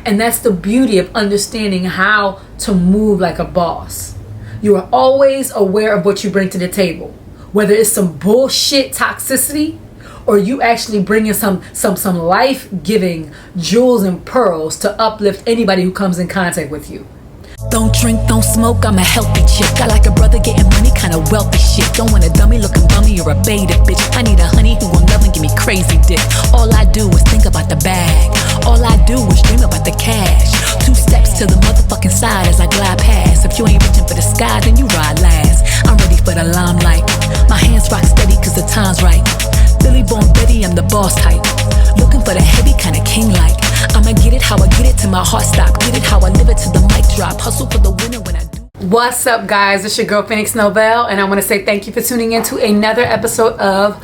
And that's the beauty of understanding how to move like a boss. You are always aware of what you bring to the table, whether it's some bullshit toxicity or you actually bring in some life-giving jewels and pearls to uplift anybody who comes in contact with you. Don't drink, don't smoke, I'm a healthy chick. I like a brother getting money, kinda wealthy shit. Don't want a dummy looking bummy or a beta bitch. I need a honey who will love and give me crazy dick. All I do is think about the bag. All I do is dream about the cash. 2 steps to the motherfucking side as I glide past. If you ain't reaching for the sky, then you ride last. I'm ready for the limelight. My hands rock steady cause the time's right. Billy Born Betty, I'm the boss type. Looking for the heavy kinda king-like. I'ma get it how I get it till my heart stop. Get it how I live it till the mic drop. Hustle for the winner when I do. What's up, guys? It's your girl Phoenix Novell, and I want to say thank you for tuning in to another episode of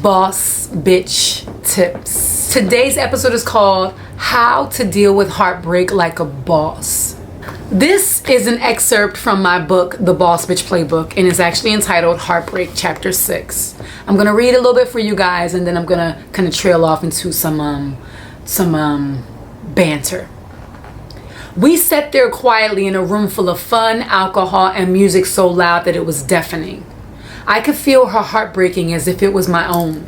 Bawse Bitch Tips. Today's episode is called How to Deal with Heartbreak Like a Boss. This is an excerpt from my book, The Bawse Bitch Playbook, and it's actually entitled Heartbreak Chapter 6. I'm going to read a little bit for you guys, and then I'm going to kind of trail off into some banter. We sat there quietly in a room full of fun, alcohol, and music so loud that it was deafening. I could feel her heart breaking as if it was my own.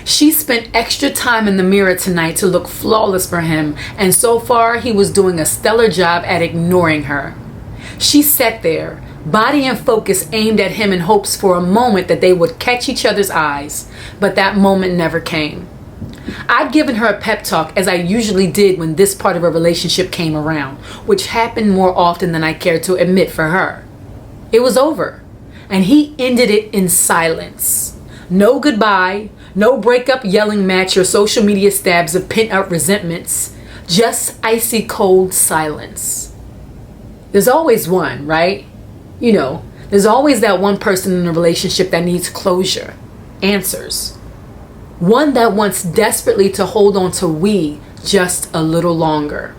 She spent extra time in the mirror tonight to look flawless for him, and so far he was doing a stellar job at ignoring her. She sat there, body and focus aimed at him in hopes for a moment that they would catch each other's eyes, but that moment never came. I'd given her a pep talk, as I usually did when this part of a relationship came around, which happened more often than I cared to admit for her. It was over, and he ended it in silence. No goodbye, no breakup yelling match or social media stabs of pent-up resentments, just icy cold silence. There's always one, right? You know, there's always that one person in a relationship that needs closure, answers. One that wants desperately to hold on to we just a little longer.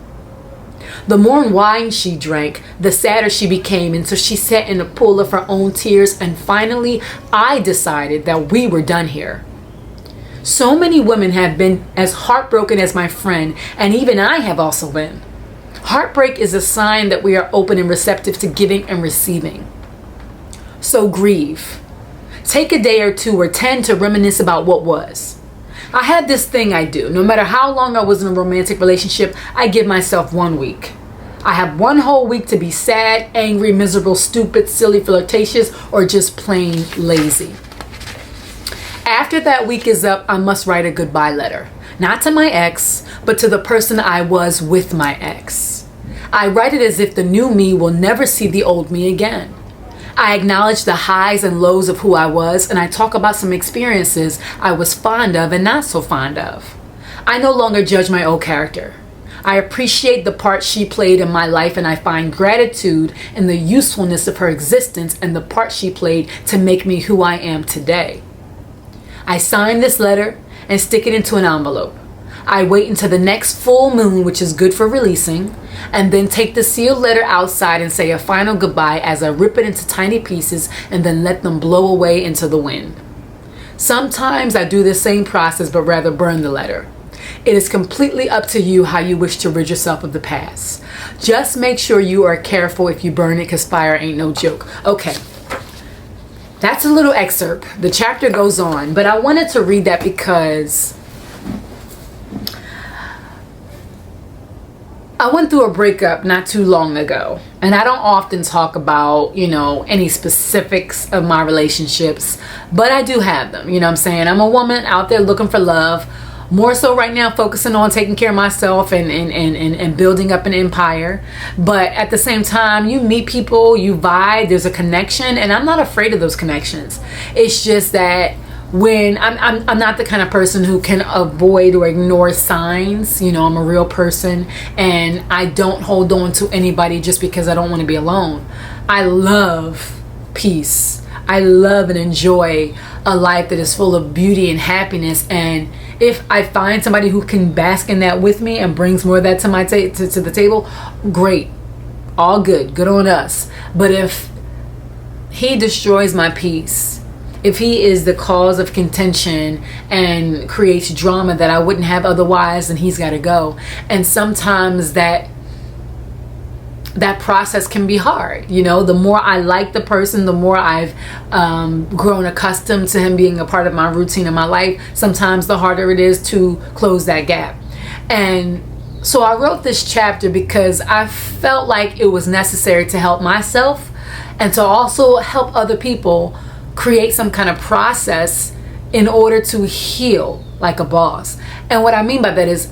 The more wine she drank, the sadder she became, until she sat in a pool of her own tears, and finally I decided that we were done here. So many women have been as heartbroken as my friend, and even I have also been. Heartbreak is a sign that we are open and receptive to giving and receiving. So grieve. Take a day or 2 or 10 to reminisce about what was. I had this thing I do. No matter how long I was in a romantic relationship, I give myself 1 week. I have 1 whole week to be sad, angry, miserable, stupid, silly, flirtatious, or just plain lazy. After that week is up, I must write a goodbye letter. Not to my ex, but to the person I was with my ex. I write it as if the new me will never see the old me again. I acknowledge the highs and lows of who I was, and I talk about some experiences I was fond of and not so fond of. I no longer judge my old character. I appreciate the part she played in my life, and I find gratitude in the usefulness of her existence and the part she played to make me who I am today. I sign this letter and stick it into an envelope. I wait until the next full moon, which is good for releasing, and then take the sealed letter outside and say a final goodbye as I rip it into tiny pieces and then let them blow away into the wind. Sometimes I do the same process, but rather burn the letter. It is completely up to you how you wish to rid yourself of the past. Just make sure you are careful if you burn it, because fire ain't no joke. Okay. That's a little excerpt. The chapter goes on, but I wanted to read that because I went through a breakup not too long ago, and I don't often talk about, any specifics of my relationships, but I do have them. You know what I'm saying? I'm a woman out there looking for love, more so right now focusing on taking care of myself and building up an empire. But at the same time, you meet people, you vibe, there's a connection, and I'm not afraid of those connections. It's just that when I'm not the kind of person who can avoid or ignore signs. I'm a real person, and I don't hold on to anybody just because I don't want to be alone. I love peace. I love and enjoy a life that is full of beauty and happiness, and if I find somebody who can bask in that with me and brings more of that to my to the table, great, all good on us. But if he destroys my peace, if he is the cause of contention and creates drama that I wouldn't have otherwise, then he's got to go. And sometimes that process can be hard. You know, the more I like the person, the more I've grown accustomed to him being a part of my routine in my life, sometimes the harder it is to close that gap. And so I wrote this chapter because I felt like it was necessary to help myself and to also help other people create some kind of process in order to heal like a boss. And what I mean by that is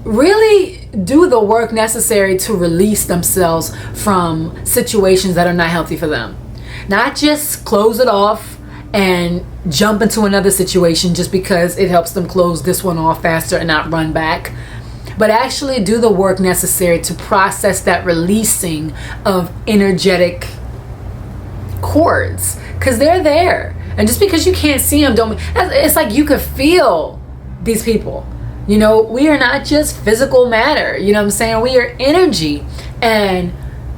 really do the work necessary to release themselves from situations that are not healthy for them. Not just close it off and jump into another situation just because it helps them close this one off faster and not run back, but actually do the work necessary to process that releasing of energetic cords, because they're there. And just because you can't see them, it's like you could feel these people. You know, we are not just physical matter. You know what I'm saying? We are energy. And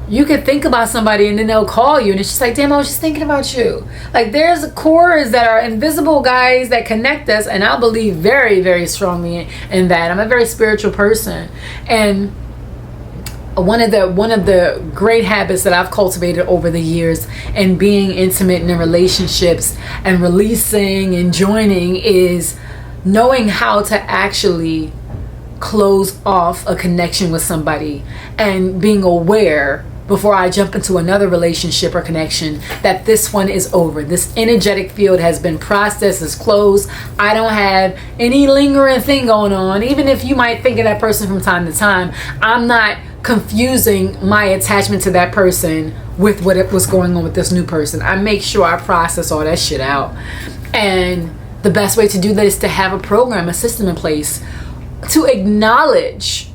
you could think about somebody and then they'll call you and it's just like, damn, I was just thinking about you. Like, there's cords that are invisible, guys, that connect us. And I believe very, very strongly in that. I'm a very spiritual person. And one of the great habits that I've cultivated over the years and being intimate in relationships and releasing and joining is knowing how to actually close off a connection with somebody and being aware before I jump into another relationship or connection that this one is over. This energetic field has been processed, is closed. I don't have any lingering thing going on. Even if you might think of that person from time to time, I'm not confusing my attachment to that person with what was going on with this new person. I make sure I process all that shit out. And the best way to do that is to have a program, a system in place to acknowledge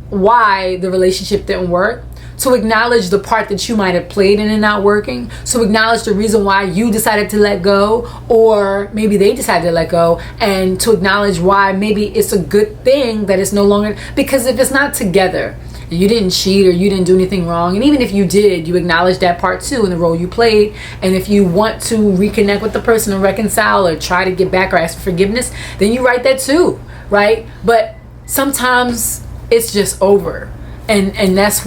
why the relationship didn't work, to acknowledge the part that you might have played in it not working, to acknowledge the reason why you decided to let go, or maybe they decided to let go, and to acknowledge why maybe it's a good thing that it's no longer, because if it's not together, you didn't cheat or you didn't do anything wrong, and even if you did, you acknowledge that part too in the role you played. And if you want to reconnect with the person and reconcile or try to get back or ask for forgiveness, then you write that too, right? But sometimes it's just over, and that's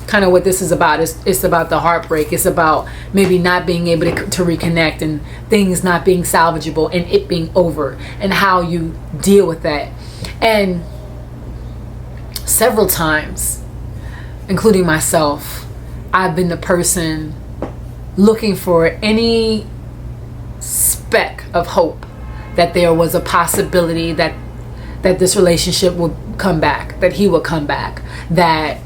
kind of what this is about. It's about the heartbreak. It's about maybe not being able to reconnect and things not being salvageable and it being over and how you deal with that. And several times, including myself, I've been the person looking for any speck of hope that there was a possibility that this relationship would come back, that he would come back, that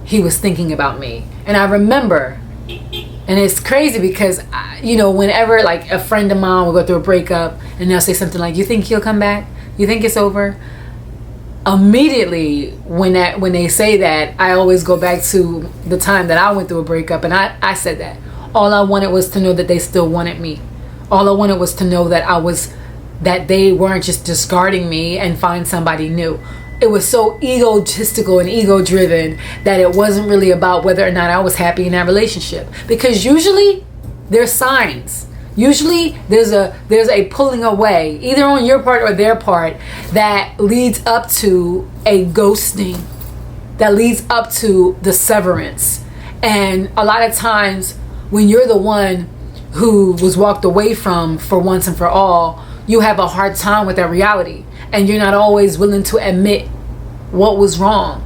he was thinking about me. And I remember, and it's crazy because, you know, whenever like a friend of mine will go through a breakup and they'll say something like, you think he'll come back? You think it's over? Immediately when they say that, I always go back to the time that I went through a breakup, and I said that all I wanted was to know that they still wanted me. All I wanted was to know that they weren't just discarding me and find somebody new. It was so egotistical and ego driven that it wasn't really about whether or not I was happy in that relationship, because usually there's signs. Usually there's a pulling away, either on your part or their part, that leads up to a ghosting, that leads up to the severance. And a lot of times when you're the one who was walked away from for once and for all, you have a hard time with that reality. And you're not always willing to admit what was wrong,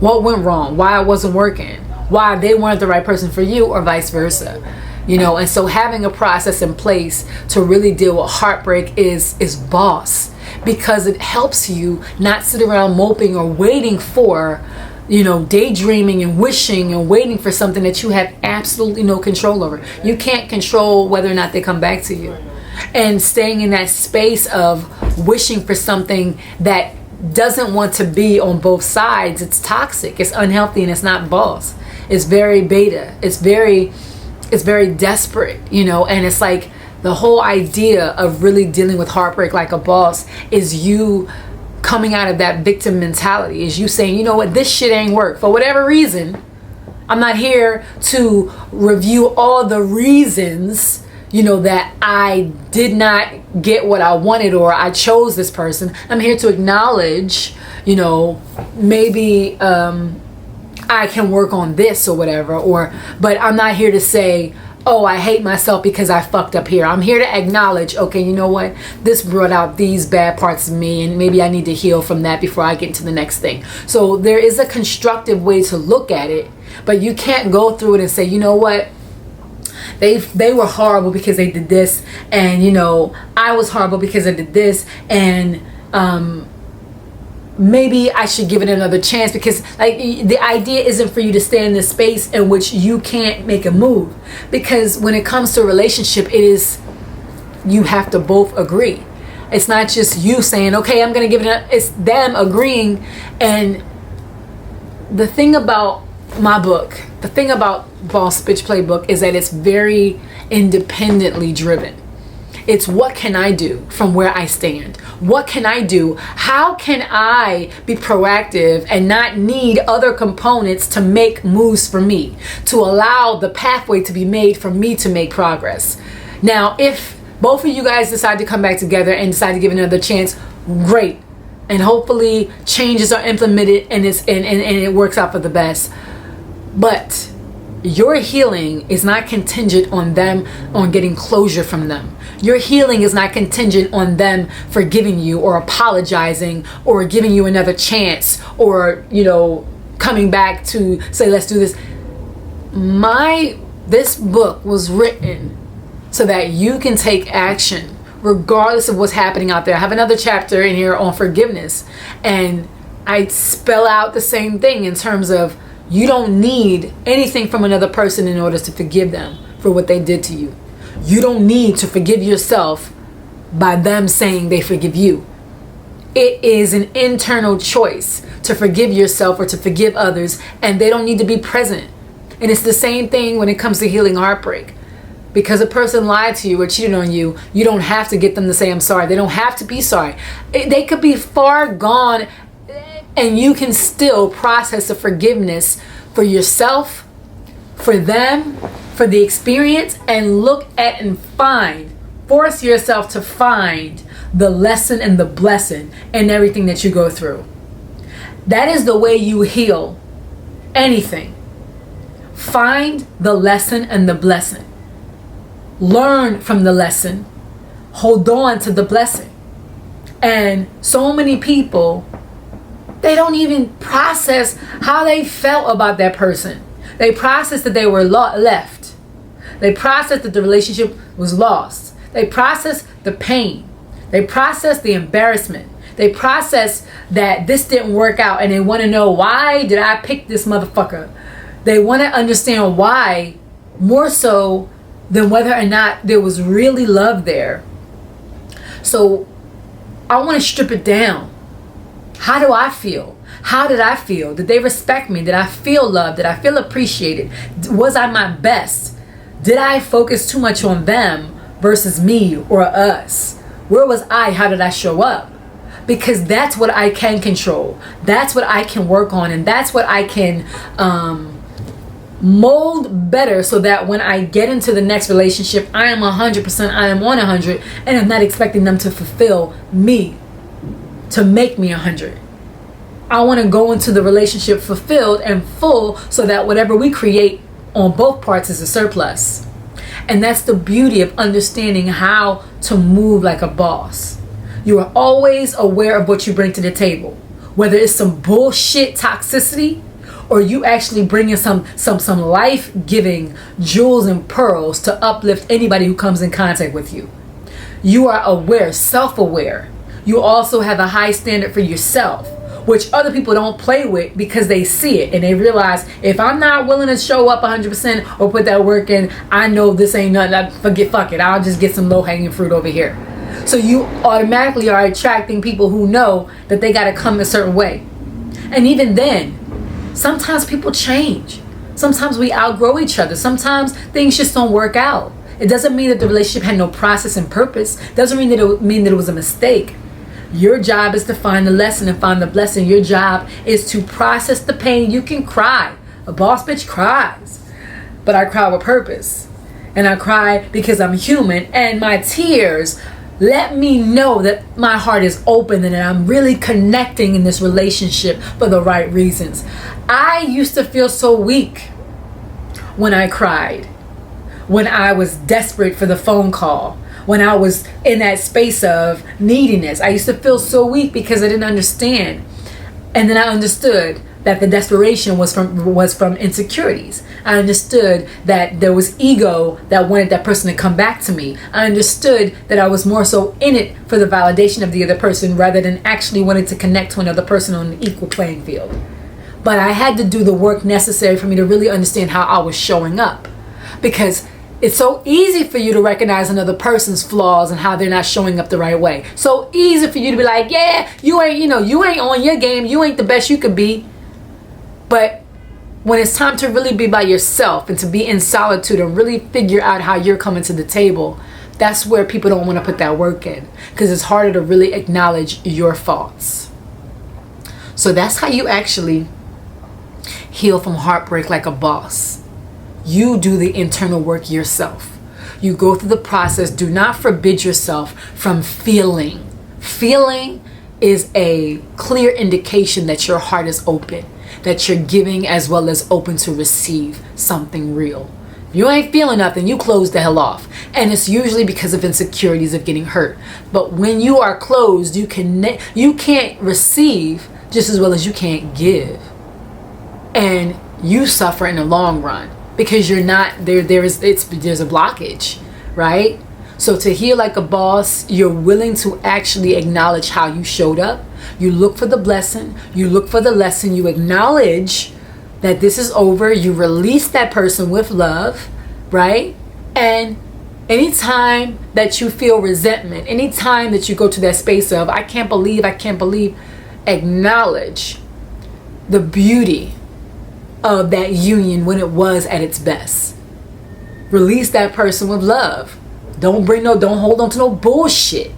what went wrong, why it wasn't working, why they weren't the right person for you, or vice versa. You know, and so having a process in place to really deal with heartbreak is boss, because it helps you not sit around moping or waiting for, you know, daydreaming and wishing and waiting for something that you have absolutely no control over. You can't control whether or not they come back to you. And staying in that space of wishing for something that doesn't want to be on both sides, it's toxic, it's unhealthy, and it's not boss. It's very beta. It's very desperate, you know. And it's like the whole idea of really dealing with heartbreak like a boss is you coming out of that victim mentality, is you saying, you know what, this shit ain't work for whatever reason. I'm not here to review all the reasons, that I did not get what I wanted, or I chose this person. I'm here to acknowledge, maybe I can work on this or whatever, but I'm not here to say, oh, I hate myself because I fucked up here. I'm here to acknowledge, okay, you know what? This brought out these bad parts of me, and maybe I need to heal from that before I get into the next thing. So there is a constructive way to look at it, but you can't go through it and say, you know what? They were horrible because they did this, and I was horrible because I did this, and maybe I should give it another chance, because the idea isn't for you to stay in this space in which you can't make a move. Because when it comes to a relationship, you have to both agree. It's not just you saying, okay, I'm gonna give it it's them agreeing. And the thing about my book, the thing about Bawse Bitch Playbook, is that it's very independently driven. It's what can I do from where I stand? What can I do? How can I be proactive and not need other components to make moves for me, to allow the pathway to be made for me to make progress? Now, if both of you guys decide to come back together and decide to give it another chance, great. And hopefully changes are implemented and it works out for the best. But your healing is not contingent on getting closure from them. Your healing is not contingent on them forgiving you or apologizing or giving you another chance or, coming back to say, let's do this. This book was written so that you can take action regardless of what's happening out there. I have another chapter in here on forgiveness, and I spell out the same thing in terms of you don't need anything from another person in order to forgive them for what they did to you. You don't need to forgive yourself by them saying they forgive you. It is an internal choice to forgive yourself or to forgive others, and they don't need to be present. And it's the same thing when it comes to healing heartbreak. Because a person lied to you or cheated on you, you don't have to get them to say I'm sorry. They don't have to be sorry. They could be far gone, and you can still process the forgiveness for yourself, for them, for the experience, and look at and force yourself to find the lesson and the blessing in everything that you go through. That is the way you heal anything. Find the lesson and the blessing. Learn from the lesson. Hold on to the blessing. And so many people, they don't even process how they felt about that person. They process that they were left. They process that the relationship was lost. They process the pain. They process the embarrassment. They process that this didn't work out, and they want to know, why did I pick this motherfucker? They want to understand why, more so than whether or not there was really love there. So I want to strip it down. How do I feel? How did I feel? Did they respect me? Did I feel loved? Did I feel appreciated? Was I my best? Did I focus too much on them versus me or us? Where was I? How did I show up? Because that's what I can control. That's what I can work on. And that's what I can mold better, so that when I get into the next relationship, I am 100%, I am on 100, and I'm not expecting them to fulfill me, to make me 100. I want to go into the relationship fulfilled and full, so that whatever we create on both parts is a surplus. And that's the beauty of understanding how to move like a boss. You are always aware of what you bring to the table, whether it's some bullshit toxicity, or you actually bring in some life-giving jewels and pearls to uplift anybody who comes in contact with you. You are aware, self-aware. You also have a high standard for yourself, which other people don't play with, because they see it and they realize, if I'm not willing to show up 100% or put that work in, I know this ain't nothing. Fuck it. I'll just get some low-hanging fruit over here. So you automatically are attracting people who know that they got to come a certain way. And even then, sometimes people change. Sometimes we outgrow each other. Sometimes things just don't work out. It doesn't mean that the relationship had no process and purpose. It doesn't mean that it was a mistake. Your job is to find the lesson and find the blessing. Your job is to process the pain. You can cry. A boss bitch cries. But I cry with purpose. and I cry because I'm human, and my tears let me know that my heart is open and that I'm really connecting in this relationship for the right reasons. I used to feel so weak when I cried, when I was desperate for the phone call, when I was in that space of neediness. I used to feel so weak because I didn't understand. And then I understood that the desperation was from insecurities. I understood that there was ego that wanted that person to come back to me. I understood that I was more so in it for the validation of the other person rather than actually wanting to connect to another person on an equal playing field. But I had to do the work necessary for me to really understand how I was showing up, because it's so easy for you to recognize another person's flaws and how they're not showing up the right way. So easy for you to be like, yeah, you ain't on your game. You ain't the best you could be. But when it's time to really be by yourself and to be in solitude and really figure out how you're coming to the table, that's where people don't want to put that work in, because it's harder to really acknowledge your faults. So that's how you actually heal from heartbreak like a boss. You do the internal work yourself. You go through the process. Do not forbid yourself from feeling. Feeling is a clear indication that your heart is open, that you're giving as well as open to receive something real. If you ain't feeling nothing, you close the hell off. And it's usually because of insecurities of getting hurt. But when you are closed, you can't receive just as well as you can't give. And you suffer in the long run because you're not there. There's a blockage, right? So to heal like a boss, you're willing to actually acknowledge how you showed up. You look for the blessing. You look for the lesson. You acknowledge that this is over. You release that person with love, right? And anytime that you feel resentment, anytime that you go to that space of, I can't believe, acknowledge the beauty of that union when it was at its best. Release that person with love. Don't hold on to no bullshit.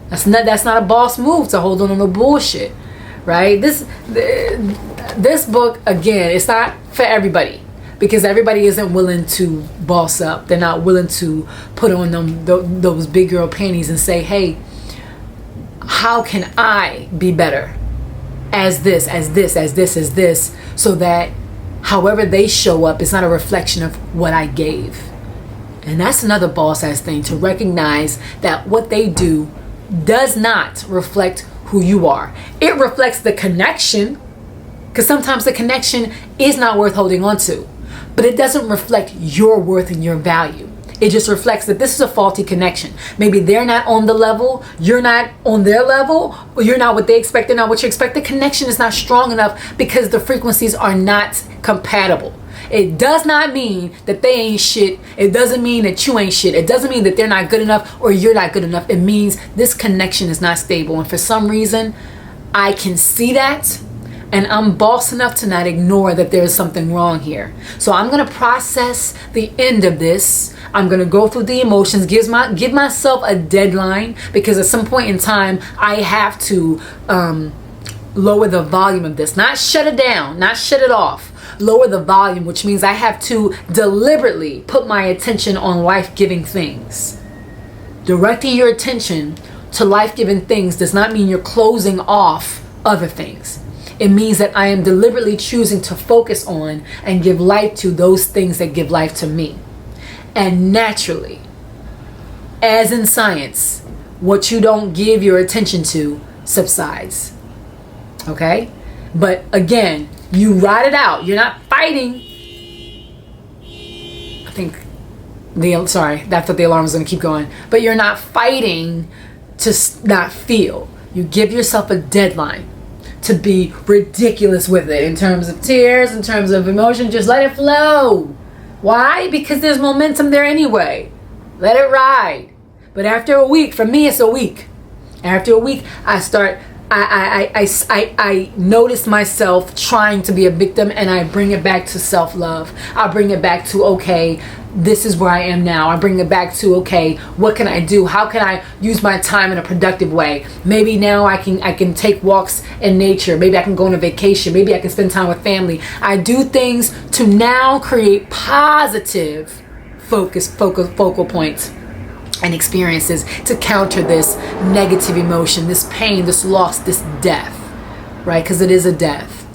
That's not a boss move to hold on to no bullshit, right? This book, again, it's not for everybody, because everybody isn't willing to boss up. They're not willing to put on those big girl panties and say, hey, how can I be better as this, so that however they show up, it's not a reflection of what I gave. And that's another boss ass thing, to recognize that what they do does not reflect who you are. It reflects the connection, because sometimes the connection is not worth holding on to, but it doesn't reflect your worth and your value. It just reflects that this is a faulty connection. Maybe they're not on the level, you're not on their level, or you're not what they expect, they're not what you expect. The connection is not strong enough because the frequencies are not compatible. It does not mean that they ain't shit. It doesn't mean that you ain't shit. It doesn't mean that they're not good enough or you're not good enough. It means this connection is not stable. And for some reason, I can see that, and I'm boss enough to not ignore that there's something wrong here. So I'm going to process the end of this. I'm going to go through the emotions, give myself a deadline, because at some point in time, I have to lower the volume of this. Not shut it down, not shut it off. Lower the volume, which means I have to deliberately put my attention on life-giving things. Directing your attention to life-giving things does not mean you're closing off other things. It means that I am deliberately choosing to focus on and give life to those things that give life to me. And naturally, as in science, what you don't give your attention to subsides. Okay? But again, you ride it out. You're not fighting. I think that's what the alarm is going to keep going. But you're not fighting to not feel. You give yourself a deadline to be ridiculous with it in terms of tears, in terms of emotion. Just let it flow. Why? Because there's momentum there anyway. Let it ride. But after a week, for me, it's a week. After a week, I notice myself trying to be a victim, and I bring it back to self-love. I bring it back to, okay, this is where I am now. I bring it back to, okay, what can I do? How can I use my time in a productive way? Maybe now I can take walks in nature. Maybe I can go on a vacation. Maybe I can spend time with family. I do things to now create positive focal points and experiences to counter this negative emotion, this pain, this loss, this death, right? Because it is a death.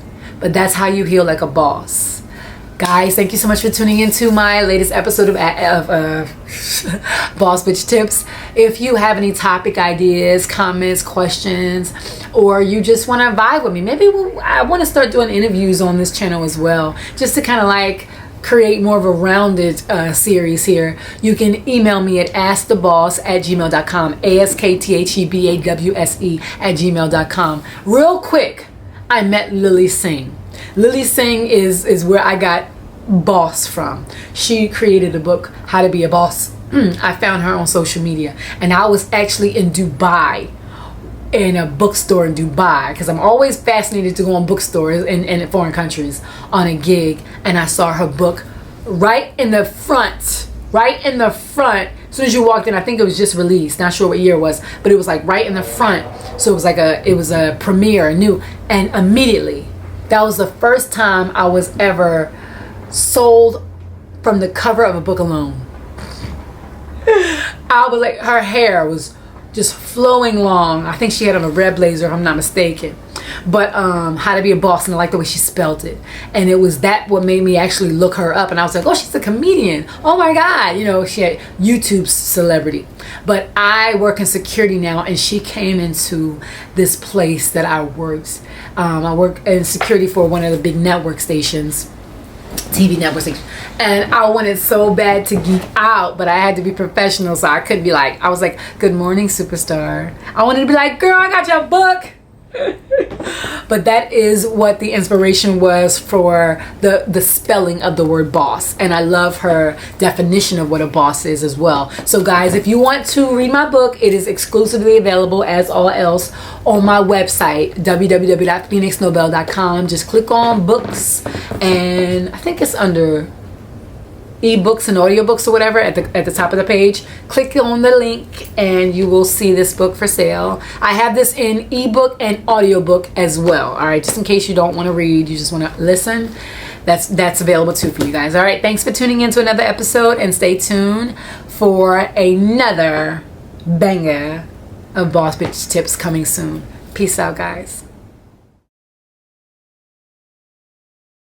But that's how you heal like a boss. Guys, thank you so much for tuning into my latest episode of Bawse Bitch Tips. If you have any topic ideas, comments, questions, or you just want to vibe with me, maybe I want to start doing interviews on this channel as well, just to kind of like create more of a rounded series here. You can email me at askthebawse@gmail.com, ASKTHEBAWSE@gmail.com. Real quick, I met Lily Singh. Lily Singh is where I got boss from. She created a book, How to Be a Boss. I found her on social media, and I was actually in Dubai, in a bookstore in Dubai, because I'm always fascinated to go on bookstores in foreign countries on a gig, and I saw her book right in the front. As soon as you walked in, I think it was just released, not sure what year it was, but it was like right in the front. So it was a premiere, new, and immediately, that was the first time I was ever sold from the cover of a book alone. I was like, her hair was just flowing long. I think she had on a red blazer, if I'm not mistaken. But How to Be a Boss, and I like the way she spelled it. And it was that what made me actually look her up. And I was like, oh, she's a comedian. Oh my God. You know, she had YouTube celebrity. But I work in security now, and she came into this place that I worked. I work in security for one of the big network stations. TV network station, and I wanted so bad to geek out, but I had to be professional, so I couldn't be like, I was like, good morning, superstar. I wanted to be like, girl, I got your book. But that is what the inspiration was for the spelling of the word boss, and I love her definition of what a boss is as well. So guys, if you want to read my book, it is exclusively available, as all else, on my website, www.phoenixnobel.com. Just click on books, and I think it's under ebooks and audiobooks or whatever at the top of the page. Click on the link and you will see this book for sale. I have this in ebook and audiobook as well. All right, just in case you don't want to read, you just want to listen, that's available too for you guys. All right, thanks for tuning in to another episode, and stay tuned for another banger of Bawse Bitch Tips coming soon. Peace out, guys.